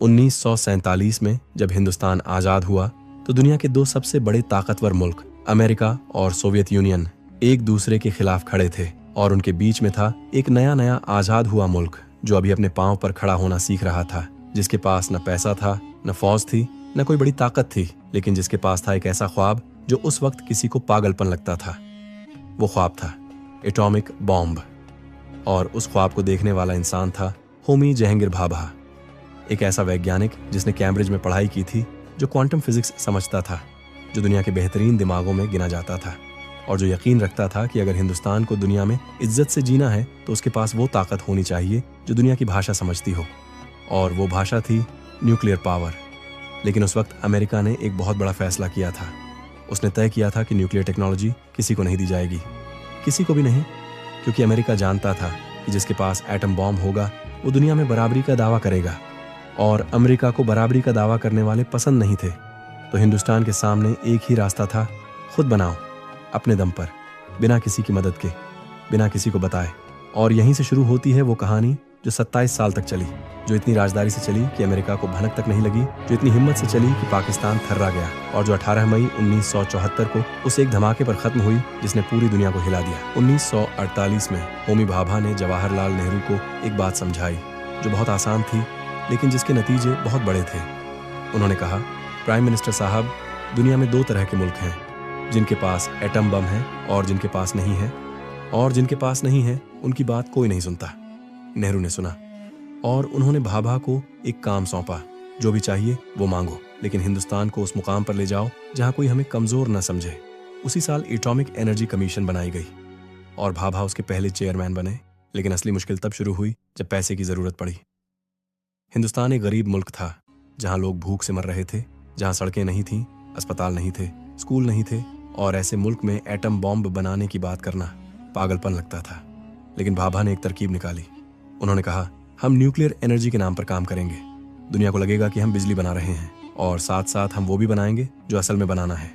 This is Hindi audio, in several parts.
1947 में जब हिंदुस्तान आजाद हुआ तो दुनिया के दो सबसे बड़े ताकतवर मुल्क अमेरिका और सोवियत यूनियन एक दूसरे के खिलाफ खड़े थे और उनके बीच में था एक नया आजाद हुआ मुल्क जो अभी अपने पांव पर खड़ा होना सीख रहा था, जिसके पास न पैसा था, न फौज थी, न कोई बड़ी ताकत थी, लेकिन जिसके पास था एक ऐसा ख्वाब जो उस वक्त किसी को पागलपन लगता था। वो ख्वाब था एटॉमिक बॉम्ब, और उस ख्वाब को देखने वाला इंसान था होमी जहांगीर भाभा, एक ऐसा वैज्ञानिक जिसने कैम्ब्रिज में पढ़ाई की थी, जो क्वांटम फिजिक्स समझता था, जो दुनिया के बेहतरीन दिमागों में गिना जाता था और जो यकीन रखता था कि अगर हिंदुस्तान को दुनिया में इज्जत से जीना है तो उसके पास वो ताकत होनी चाहिए जो दुनिया की भाषा समझती हो, और वो भाषा थी न्यूक्लियर पावर। लेकिन उस वक्त अमेरिका ने एक बहुत बड़ा फैसला किया था। उसने तय किया था कि न्यूक्लियर टेक्नोलॉजी किसी को नहीं दी जाएगी, किसी को भी नहीं, क्योंकि अमेरिका जानता था कि जिसके पास एटम बॉम्ब होगा वो दुनिया में बराबरी का दावा करेगा, और अमेरिका को बराबरी का दावा करने वाले पसंद नहीं थे। तो हिंदुस्तान के सामने एक ही रास्ता था, खुद बनाओ, अपने दम पर, बिना किसी की मदद के, बिना किसी को बताए। और यहीं से शुरू होती है वो कहानी जो 27 साल तक चली, जो इतनी राजदारी से चली कि अमेरिका को भनक तक नहीं लगी, जो इतनी हिम्मत से चली कि पाकिस्तान थर्रा गया, और जो 18 मई 1974 को उस एक धमाके पर खत्म हुई जिसने पूरी दुनिया को हिला दिया। 1948 में होमी भाभा ने जवाहरलाल नेहरू को एक बात समझाई जो बहुत आसान थी, लेकिन जिसके नतीजे बहुत बड़े थे। उन्होंने कहा, प्राइम मिनिस्टर साहब, दुनिया में दो तरह के मुल्क हैं, जिनके पास एटम बम है और जिनके पास नहीं है, और जिनके पास नहीं है उनकी बात कोई नहीं सुनता। नेहरू ने सुना और उन्होंने भाभा को एक काम सौंपा, जो भी चाहिए वो मांगो, लेकिन हिंदुस्तान को उस मुकाम पर ले जाओ जहां कोई हमें कमजोर न समझे। उसी साल एटॉमिक एनर्जी कमीशन बनाई गई और भाभा उसके पहले चेयरमैन बने, लेकिन असली मुश्किल तब शुरू हुई जब पैसे की जरूरत पड़ी। हिंदुस्तान एक गरीब मुल्क था जहां लोग भूख से मर रहे थे, जहां सड़कें नहीं थीं, अस्पताल नहीं थे, स्कूल नहीं थे, और ऐसे मुल्क में एटम बॉम्ब बनाने की बात करना पागलपन लगता था। लेकिन भाभा ने एक तरकीब निकाली। उन्होंने कहा, हम न्यूक्लियर एनर्जी के नाम पर काम करेंगे। दुनिया को लगेगा कि हम बिजली बना रहे हैं, और साथ साथ हम वो भी बनाएंगे जो असल में बनाना है।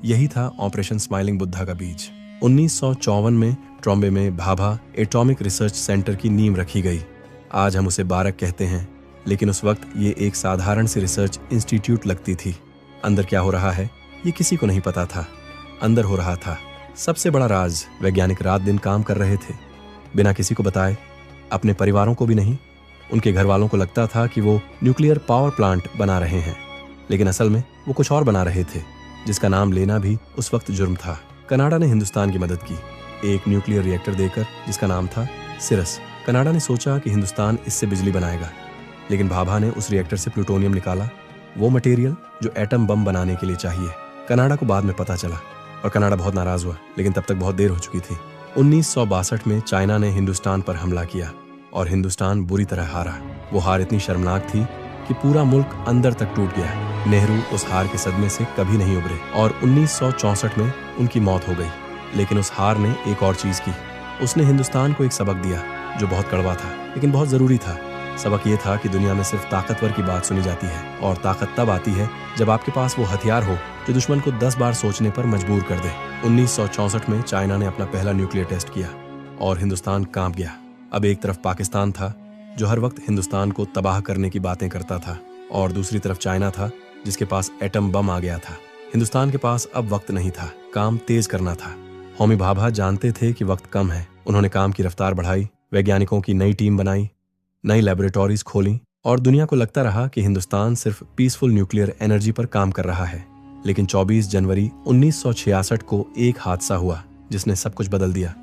यही था ऑपरेशन स्माइलिंग बुद्धा का बीज। 1954 में ट्रॉम्बे में भाभा एटॉमिक रिसर्च सेंटर की नींव रखी गई। आज हम उसे बारक कहते हैं, लेकिन उस वक्त ये एक साधारण सी रिसर्च इंस्टीट्यूट लगती थी। अंदर क्या हो रहा है ये किसी को नहीं पता था। अंदर हो रहा था सबसे बड़ा राज। वैज्ञानिक रात दिन काम कर रहे थे, बिना किसी को बताए, अपने परिवारों को भी नहीं। उनके घर वालों को लगता था कि वो न्यूक्लियर पावर प्लांट बना रहे हैं, लेकिन असल में वो कुछ और बना रहे थे, जिसका नाम लेना भी उस वक्त जुर्म था। कनाडा ने हिंदुस्तान की मदद की, एक न्यूक्लियर रिएक्टर देकर, जिसका नाम था सिरस। कनाडा ने सोचा कि हिंदुस्तान इससे बिजली बनाएगा, लेकिन भाभा ने उस रिएक्टर से प्लूटोनियम निकाला, वो मटेरियल जो एटम बम बनाने के लिए चाहिए। कनाडा को बाद में पता चला और कनाडा बहुत नाराज हुआ, लेकिन तब तक बहुत देर हो चुकी थी। 1962 में चाइना ने हिंदुस्तान पर हमला किया और हिंदुस्तान बुरी तरह हारा। वो हार इतनी शर्मनाक थी कि पूरा मुल्क अंदर तक टूट गया। नेहरू उस हार के सदमे से कभी नहीं उभरे और 1964 में उनकी मौत हो गई। लेकिन उस हार ने एक और चीज की, उसने हिंदुस्तान को एक सबक दिया जो बहुत कड़वा था, लेकिन बहुत जरूरी था। सबक ये था कि दुनिया में सिर्फ ताकतवर की बात सुनी जाती है, और ताकत तब आती है जब आपके पास वो हथियार हो जो दुश्मन को 10 बार सोचने पर मजबूर कर दे। 1964 में चाइना ने अपना पहला न्यूक्लियर टेस्ट किया और हिंदुस्तान कांप गया। अब एक तरफ पाकिस्तान था जो हर वक्त हिंदुस्तान को तबाह करने की बातें करता था, और दूसरी तरफ चाइना था जिसके पास एटम बम आ गया था। हिंदुस्तान के पास अब वक्त नहीं था, काम तेज करना था। होमी भाभा जानते थे कि वक्त कम है। उन्होंने काम की रफ्तार बढ़ाई, वैज्ञानिकों की नई टीम बनाई, नई लेबोरेटरीज खोली, और दुनिया को लगता रहा कि हिंदुस्तान सिर्फ पीसफुल न्यूक्लियर एनर्जी पर काम कर रहा है। लेकिन 24 जनवरी 1966 को एक हादसा हुआ जिसने सब कुछ बदल दिया।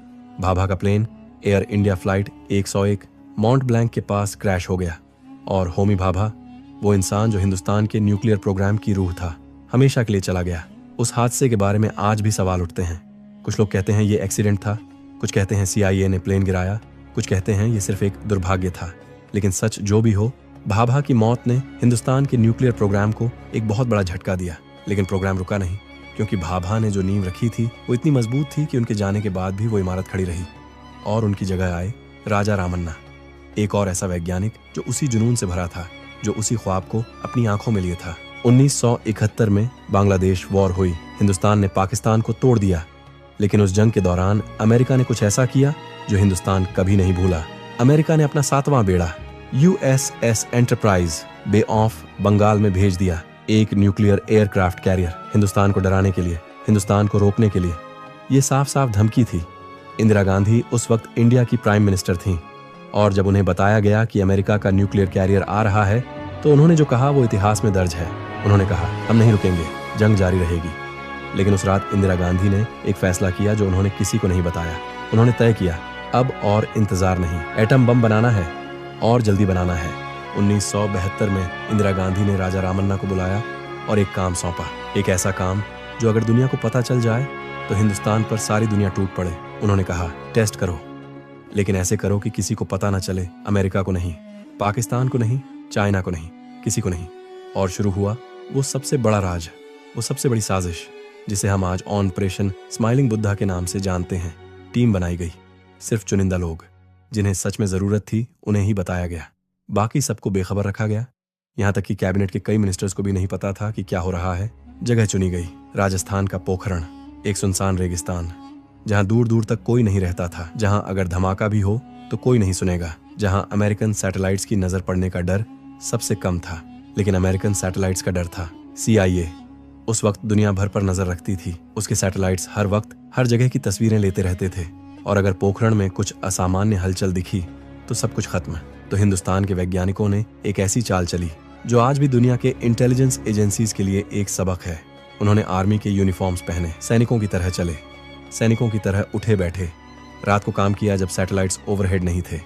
भाभा का plane Air India flight 101 Mount Blanc के पास क्रैश हो गया, और होमी भाभा, वो इंसान जो हिंदुस्तान के न्यूक्लियर प्रोग्राम की रूह था, हमेशा के लिए चला गया। उस हादसे के बारे में आज भी सवाल उठते हैं। कुछ लोग कहते हैं ये एक्सीडेंट था, कुछ कहते हैं CIA ने प्लेन गिराया, कुछ कहते हैं ये सिर्फ एक दुर्भाग्य था। लेकिन सच जो भी हो, भाभा की मौत ने हिंदुस्तान के न्यूक्लियर प्रोग्राम को एक बहुत बड़ा झटका दिया। लेकिन प्रोग्राम रुका नहीं, क्योंकि भाभा ने जो नींव रखी थी वो इतनी मजबूत थी कि उनके जाने के बाद भी वो इमारत खड़ी रही, और उनकी जगह आए राजा रामन्ना, एक और ऐसा वैज्ञानिक जो उसी जुनून से भरा था, जो उसी ख्वाब को अपनी आंखों में लिए था। 1971 में बांग्लादेश वॉर हुई। हिंदुस्तान ने पाकिस्तान को तोड़ दिया, लेकिन उस जंग के दौरान अमेरिका ने कुछ ऐसा किया जो हिंदुस्तान कभी नहीं भूला। अमेरिका ने अपना 7वां बेड़ा USS Enterprise bay of Bengal में भेज दिया एक न्यूक्लियर एयरक्राफ्ट कैरियर, हिंदुस्तान को डराने के लिए, हिंदुस्तान को रोकने के लिए। ये साफ साफ धमकी थी। इंदिरा गांधी उस वक्त इंडिया की प्राइम मिनिस्टर थीं, और जब उन्हें बताया गया कि अमेरिका का न्यूक्लियर कैरियर आ रहा है, तो उन्होंने जो कहा वो इतिहास में दर्ज है। उन्होंने कहा, हम नहीं रुकेंगे, जंग जारी रहेगी। लेकिन उस रात इंदिरा गांधी ने एक फैसला किया जो उन्होंने किसी को नहीं बताया। उन्होंने तय किया, अब और इंतजार नहीं, एटम बम बनाना है और जल्दी बनाना है। 1972 में इंदिरा गांधी ने राजा रामन्ना को बुलाया और एक काम सौंपा, एक ऐसा काम जो अगर दुनिया को पता चल जाए तो हिंदुस्तान पर सारी दुनिया टूट पड़े। उन्होंने कहा, टेस्ट करो, लेकिन ऐसे करो कि किसी को पता न चले, अमेरिका को नहीं, पाकिस्तान को नहीं, चाइना को नहीं, किसी को नहीं। और शुरू हुआ वो सबसे बड़ा राज, वो सबसे बड़ी साजिश, जिसे हम आज ऑपरेशन स्माइलिंग बुद्धा के नाम से जानते हैं। टीम बनाई गई, सिर्फ चुनिंदा लोग जिन्हें सच में जरूरत थी उन्हें ही बताया गया, बाकी सबको बेखबर रखा गया। यहां तक कि कैबिनेट के कई मिनिस्टर्स को भी नहीं पता था कि क्या हो रहा है। जगह चुनी गई, राजस्थान का पोखरण, एक सुनसान रेगिस्तान जहां दूर दूर तक कोई नहीं रहता था, जहां अगर धमाका भी हो तो कोई नहीं सुनेगा, जहां अमेरिकन सैटेलाइट्स की नजर पड़ने का डर सबसे कम था। लेकिन अमेरिकन सैटेलाइट्स का डर था। CIA उस वक्त दुनिया भर पर नजर रखती थी। उसके सैटेलाइट्स हर वक्त हर जगह की तस्वीरें लेते रहते थे, और अगर पोखरण में कुछ असामान्य हलचल दिखी तो सब कुछ खत्म। तो हिंदुस्तान के वैज्ञानिकों ने एक ऐसी चाल चली जो आज भी दुनिया के इंटेलिजेंस एजेंसीज के लिए एक सबक है। उन्होंने आर्मी के यूनिफॉर्म्स पहने, सैनिकों की तरह चले, सैनिकों की तरह उठे बैठे। रात को काम किया जब सैटेलाइट्स ओवरहेड नहीं थे।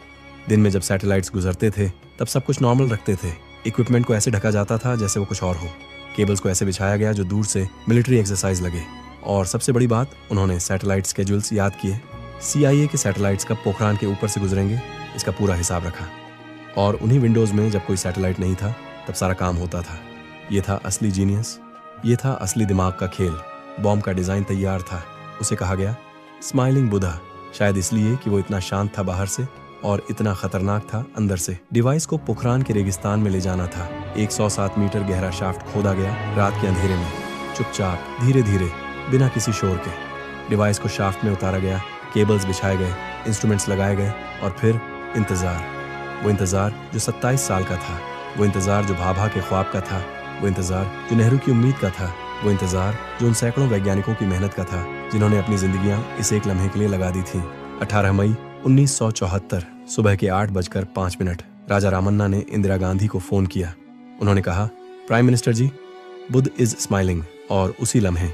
दिन में जब सैटेलाइट्स गुजरते थे तब सब कुछ नॉर्मल रखते थे। इक्विपमेंट को ऐसे ढका जाता था जैसे वो कुछ और हो। केबल्स को ऐसे बिछाया गया जो दूर से मिलिट्री एक्सरसाइज लगे। और सबसे बड़ी बात, उन्होंने सैटेलाइट स्केड्यूल्स याद किए। CIA के सैटेलाइट्स कब पोखरान के ऊपर से गुजरेंगे, इसका पूरा हिसाब रखा। और उन्हीं विंडोज में जब कोई सैटेलाइट नहीं था तब सारा काम होता था। ये था असली जीनियस, ये था असली दिमाग का खेल। बॉम्ब का डिजाइन तैयार था। उसे कहा गया स्माइलिंग बुद्धा, शायद इसलिए कि वो इतना शांत था बाहर से और इतना खतरनाक था अंदर से। डिवाइस को पोखरान के रेगिस्तान में ले जाना था। 107 मीटर गहरा शाफ्ट खोदा गया रात के अंधेरे में, चुपचाप, धीरे धीरे, बिना किसी शोर के। डिवाइस को शाफ्ट में उतारा गया, केबल्स बिछाए गए, इंस्ट्रूमेंट्स लगाए गए, और फिर इंतजार। वो इंतजार जो 27 साल का था, वो इंतजार जो भाभा के ख्वाब का था, वो इंतजार जो नेहरू की उम्मीद का था, वो इंतजार जो उन सैकड़ों वैज्ञानिकों की मेहनत का था जिन्होंने अपनी जिंदगियां इस एक लम्हे के लिए लगा दी थी। 18 मई 1974 सुबह के 8:05 राजा रामन्ना ने इंदिरा गांधी को फोन किया। उन्होंने कहा, prime minister ji, Buddha is smiling. और उसी लम्हे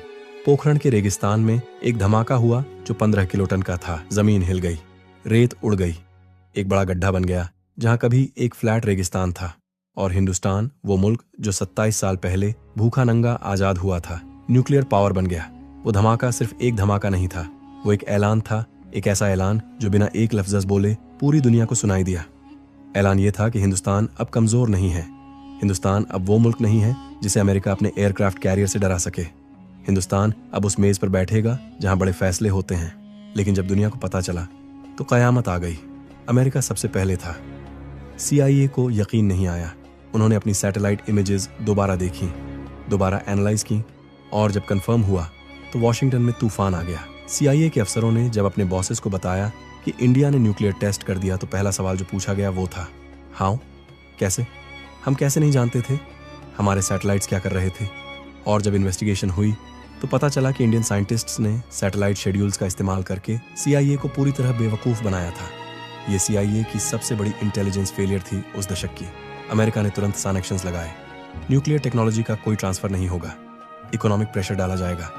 पोखरण के रेगिस्तान में एक धमाका हुआ जो 15 किलो टन का था। जमीन हिल गई, रेत उड़ गई, एक बड़ा गड्ढा बन गया जहां कभी एक फ्लैट रेगिस्तान था। और हिंदुस्तान, वो मुल्क जो 27 साल पहले भूखा नंगा आजाद हुआ था, न्यूक्लियर पावर बन गया। वो धमाका सिर्फ एक धमाका नहीं था, वो एक ऐलान था, एक ऐसा ऐलान जो बिना एक लफ्ज बोले पूरी दुनिया को सुनाई दिया। ऐलान ये था कि हिंदुस्तान अब कमजोर नहीं है। हिंदुस्तान अब वो मुल्क नहीं है जिसे अमेरिका अपने एयरक्राफ्ट कैरियर से डरा सके। हिंदुस्तान अब उस मेज पर बैठेगा जहां बड़े फैसले होते हैं। लेकिन जब दुनिया को पता चला तो कयामत आ गई। अमेरिका सबसे पहले था। CIA को यकीन नहीं आया। उन्होंने अपनी सैटेलाइट इमेजेस दोबारा देखी, दोबारा एनालाइज की, और जब कंफर्म हुआ तो वॉशिंगटन में तूफान आ गया। CIA के अफसरों ने जब अपने बॉसेस को बताया कि इंडिया ने न्यूक्लियर टेस्ट कर दिया तो पहला सवाल जो पूछा गया वो था, हाउ, कैसे? हम कैसे नहीं जानते थे? हमारे सैटेलाइट्स क्या कर रहे थे? और जब इन्वेस्टिगेशन हुई तो पता चला कि इंडियन साइंटिस्ट्स ने सैटेलाइट शेड्यूल्स का इस्तेमाल करके CIA को पूरी तरह बेवकूफ़ बनाया था। ये CIA की सबसे बड़ी इंटेलिजेंस फेलियर थी उस दशक की। अमेरिका ने तुरंत सैंक्शंस लगाए। न्यूक्लियर टेक्नोलॉजी का कोई ट्रांसफर नहीं होगा, इकोनॉमिक प्रेशर डाला जाएगा,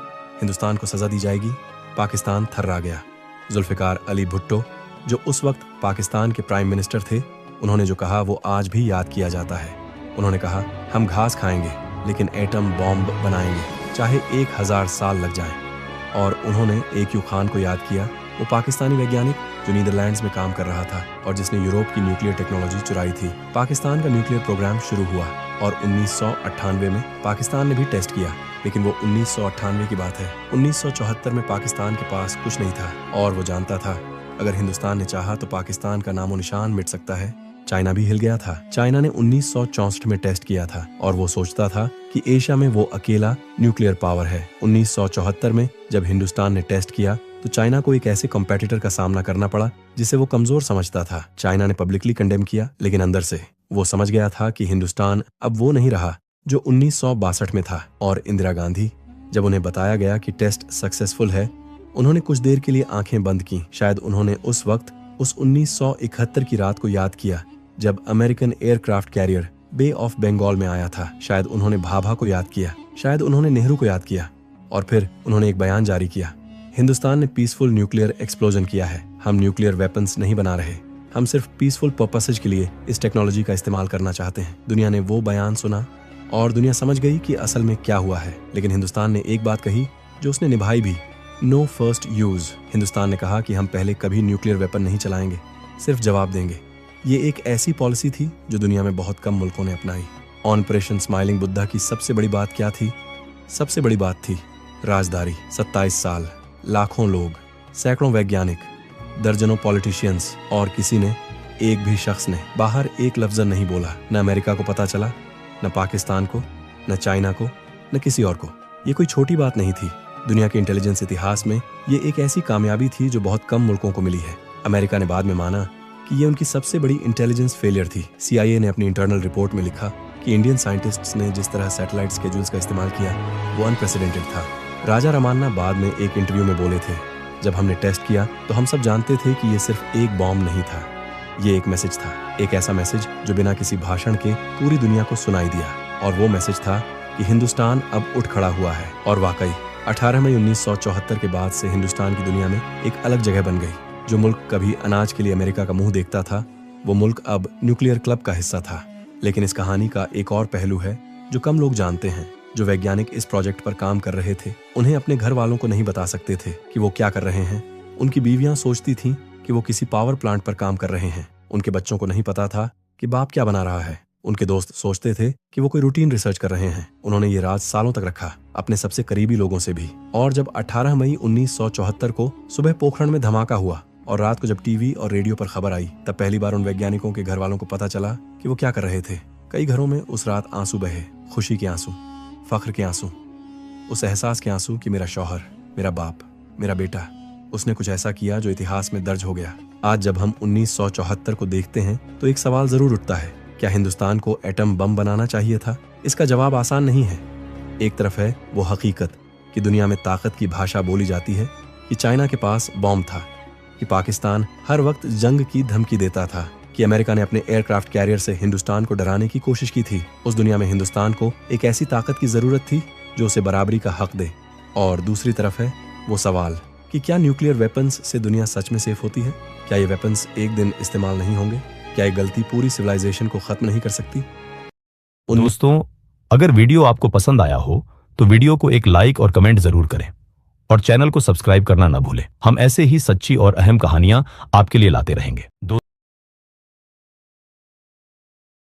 हिंदुस्तान को सजा दी जाएगी। पाकिस्तान थर्रा गया। जुल्फिकार अली भुट्टो, जो उस वक्त पाकिस्तान के प्राइम मिनिस्टर थे, उन्होंने जो कहा वो आज भी याद किया जाता है। उन्होंने कहा, हम घास खाएंगे लेकिन एटम बॉम्ब बनाएंगे, चाहे 1000 साल लग जाएं। और उन्होंने AQ खान को याद किया, वो पाकिस्तानी वैज्ञानिक जो नीदरलैंड्स में काम कर रहा था और जिसने यूरोप की न्यूक्लियर टेक्नोलॉजी चुराई थी। पाकिस्तान का न्यूक्लियर प्रोग्राम शुरू हुआ और 1998 में पाकिस्तान ने भी टेस्ट किया, लेकिन वो 1998 की बात है। 1974 में पाकिस्तान के पास कुछ नहीं था और वो जानता था अगर हिंदुस्तान ने चाहा तो पाकिस्तान का नामो निशान मिट सकता है। चाइना भी हिल गया था। चाइना ने 1964 में टेस्ट किया था और वो सोचता था कि एशिया में वो अकेला न्यूक्लियर पावर है। 1974 में जब हिंदुस्तान ने टेस्ट किया तो चाइना को एक ऐसे कॉम्पिटिटर का सामना करना पड़ा जिसे वो कमजोर समझता था। चाइना ने पब्लिकली कंडेम किया, लेकिन अंदर से वो समझ गया था कि हिंदुस्तान अब वो नहीं रहा जो 1962 में था। और इंदिरा गांधी, जब उन्हें बताया गया कि टेस्ट सक्सेसफुल है, उन्होंने कुछ देर के लिए आंखें बंद की। शायद उन्होंने उस वक्त उस 1971 की रात को याद किया जब American aircraft carrier bay of Bengal में आया था। शायद उन्होंने भाभा को याद किया, शायद उन्होंने नेहरू को याद किया। और फिर उन्होंने एक बयान जारी किया, हिंदुस्तान ने पीसफुल न्यूक्लियर एक्सप्लोजन किया है। हम न्यूक्लियर वेपन्स नहीं बना रहे, हम सिर्फ पीसफुल पर्पसेज के लिए इस टेक्नोलॉजी का इस्तेमाल करना चाहते हैं। दुनिया ने वो बयान सुना और दुनिया समझ गई कि असल में क्या हुआ है। लेकिन हिंदुस्तान ने एक बात कही जो उसने निभाई भी, नो फर्स्ट यूज। हिंदुस्तान ने कहा कि हम पहले कभी न्यूक्लियर वेपन नहीं चलाएंगे, सिर्फ जवाब देंगे। ये एक ऐसी पॉलिसी थी जो दुनिया में बहुत कम मुल्कों ने अपनाई। ऑपरेशन स्माइलिंग बुद्धा की सबसे बड़ी बात क्या थी? सबसे बड़ी बात थी राजदारी। 27 साल, लाखों लोग, सैकड़ों वैज्ञानिक, दर्जनों पॉलिटिशियंस, और किसी ने, एक भी शख्स ने बाहर एक लफ्ज नहीं बोला। न अमेरिका को पता चला, न पाकिस्तान को, न चाइना को, न किसी और को। ये कोई छोटी बात नहीं थी। दुनिया के इंटेलिजेंस इतिहास में ये एक ऐसी कामयाबी थी जो बहुत कम मुल्कों को मिली है। अमेरिका ने बाद में माना कि ये उनकी सबसे बड़ी इंटेलिजेंस फेलियर थी। CIA ने अपनी इंटरनल रिपोर्ट में लिखा कि इंडियन साइंटिस्ट्स ने जिस तरह सैटेलाइट स्केड्यूल्स का इस्तेमाल किया वो अनप्रेसिडेंटेड था। राजा रमान्ना बाद में एक इंटरव्यू में बोले थे, जब हमने टेस्ट किया तो हम सब जानते थे कि ये सिर्फ एक बॉम्ब नहीं था, ये एक मैसेज था। एक ऐसा मैसेज जो बिना किसी भाषण के पूरी दुनिया को सुनाई दिया। और वो मैसेज था कि हिंदुस्तान अब उठ खड़ा हुआ है। और वाकई 18 मई 1974 के बाद से हिंदुस्तान की दुनिया में एक अलग जगह बन गई। जो मुल्क कभी अनाज के लिए अमेरिका का मुंह देखता था, वो मुल्क अब न्यूक्लियर क्लब का हिस्सा था। लेकिन इस कहानी का एक और पहलू है जो कम लोग जानते हैं। जो वैज्ञानिक इस प्रोजेक्ट पर काम कर रहे थे, उन्हें अपने घर वालों को नहीं बता सकते थे कि वो क्या कर रहे हैं। उनकी बीवियां सोचती थीं कि वो किसी पावर प्लांट पर काम कर रहे हैं। उनके बच्चों को नहीं पता था कि बाप क्या बना रहा है। उनके दोस्त सोचते थे कि वो कोई रूटीन रिसर्च कर रहे हैं। उन्होंने ये राज सालों तक रखा, अपने सबसे करीबी लोगों से भी। और जब 18 मई 1974 को सुबह पोखरण में धमाका हुआ और रात को जब टीवी और रेडियो पर खबर आई, तब पहली बार उन वैज्ञानिकों के घर वालों को पता चला कि वो क्या कर रहे थे। कई घरों में उस रात आंसू बहे, खुशी के आंसू, फख्र के आंसू, उस एहसास के आंसू कि मेरा शौहर, मेरा बाप, मेरा बेटा, उसने कुछ ऐसा किया जो इतिहास में दर्ज हो गया। आज जब हम 1974 को देखते हैं तो एक सवाल जरूर उठता है, क्या हिंदुस्तान को एटम बम बनाना चाहिए था? इसका जवाब आसान नहीं है। एक तरफ है वो हकीकत कि दुनिया में ताकत की भाषा बोली जाती है, कि चाइना के पास बॉम्ब था, कि पाकिस्तान हर वक्त जंग की धमकी देता था, कि अमेरिका ने अपने एयरक्राफ्ट कैरियर से हिंदुस्तान को डराने की कोशिश की थी। उस दुनिया में हिंदुस्तान को एक ऐसी ताकत की जरूरत थी जो उसे बराबरी का हक दे। और दूसरी तरफ है वो सवाल कि क्या न्यूक्लियर वेपन्स से दुनिया सच में सेफ होती है? क्या ये वेपन्स एक दिन इस्तेमाल नहीं होंगे? क्या ये गलती पूरी सिविलाइजेशन को खत्म नहीं कर सकती? दोस्तों, अगर वीडियो आपको पसंद आया हो तो वीडियो को एक लाइक और कमेंट जरूर करें और चैनल को सब्सक्राइब करना ना भूलें। हम ऐसे ही सच्ची और अहम कहानियां आपके लिए लाते रहेंगे।